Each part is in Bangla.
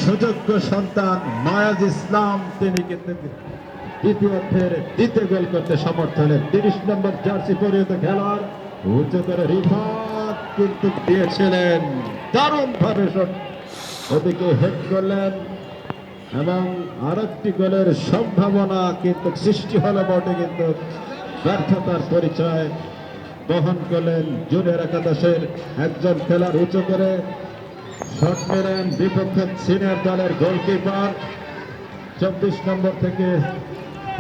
সুযোগ্য সন্তান নয়াজ ইসলাম তিনি কিন্তু দ্বিতীয়ার্ধের দ্বিতীয় গোল করতে সমর্থ হলেন। ৩০ নম্বর জার্সি পরিহিত খেলোয়াড় উঁচু করে রিফাত কিন্তু দিয়েছিলেন দারুণ ভাবে শট, ওদিকে হেড করলেন এবং আরেকটি গোলের সম্ভাবনা কিন্তু সৃষ্টি হলো বটে, কিন্তু ব্যর্থতার পরিচয় বহন করলেন জুনিয়র একাদশের একজন খেলোয়াড়। উঁচু করে শট মেরেন বিপক্ষ সিনিয়র দলের গোলকিপার ২৪ নম্বর থেকে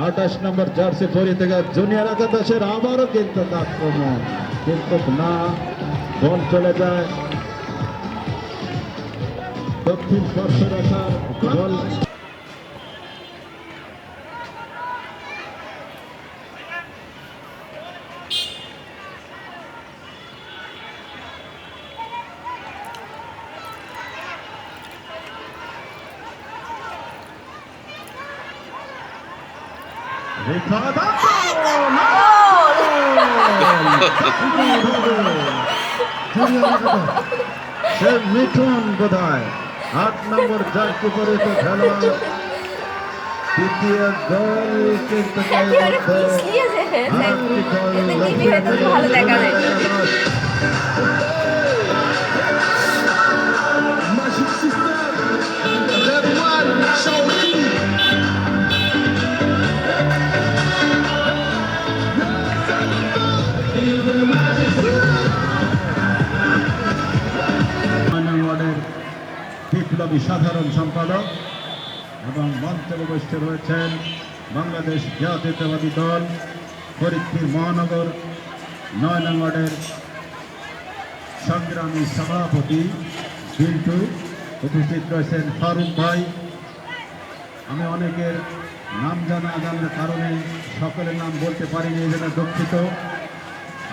২৮ নম্বর জার্সি পরিহিত জুনিয়র একাদশের আবারও কিন্তু আক্রমণ, কিন্তু না, বল চলে যায় দক্ষিণ স্পর্শরেখার গোল। মিঠুন বোধহয় ৮ নম্বর জার্সি পরিহিত খেলোয়াড় দ্বিতীয় গোল কিন্তু বিপ্লবী সাধারণ সম্পাদক এবং মঞ্চে উপস্থিত রয়েছেন বাংলাদেশ জাতীয়তাবাদী দল ফরিদপুর মহানগর ৯ নং ওয়ার্ডের সংগ্রামী সভাপতি বিল্টু, উপস্থিত রয়েছেন ফারুক ভাই। আমি অনেকের নাম জানার কারণে সকলের নাম বলতে পারিনি, এই জন্য দুঃখিত।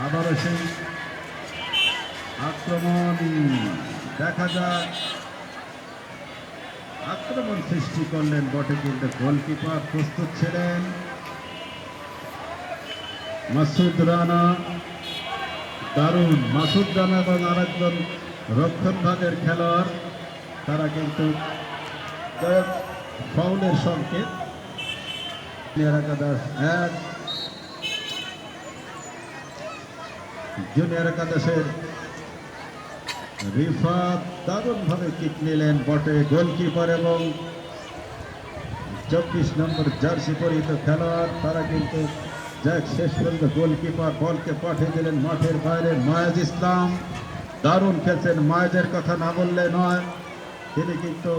আবারও সেই আক্রমণ দেখা যায়, আক্রমণ সৃষ্টি করলেন বটে, কিন্তু গোলকিপার প্রস্তুত ছিলেন মাসুদ রানা। দারুণ মাসুদ রানা এবং আরেকজন রক্ষণ ভাগের খেলোয়াড়, তারা কিন্তু ফাউলের সংকেত। জুনিয়র একাদশের রিফাত দারুণ ভাবে কিক নিলেন বটে, গোলকিপার এবং ২৪ নম্বর জার্সি পরিহিত খেলোয়াড় তারা কিন্তু শেষ পর্যন্ত গোলকিপার বলকে পাঠিয়ে দিলেন মাঠের বাইরে। নয়াজ ইসলাম দারুণ খেলছেন, নয়াজের কথা না বললে নয়, তিনি কিন্তু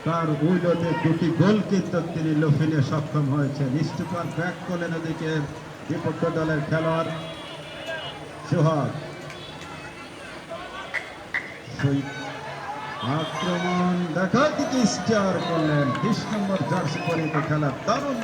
তার উইলোতে দুটি গোল কিন্তু তিনি লুফিনে সক্ষম হয়েছেন। স্টুপার ব্যাক করলেন ওদিকে বিপক্ষ দলের খেলোয়াড় সোহাগ। আক্রমণ দেখা দিকে স্টার করলেন ২০ নম্বর জার্সি পরিহিত খেলা দারুণ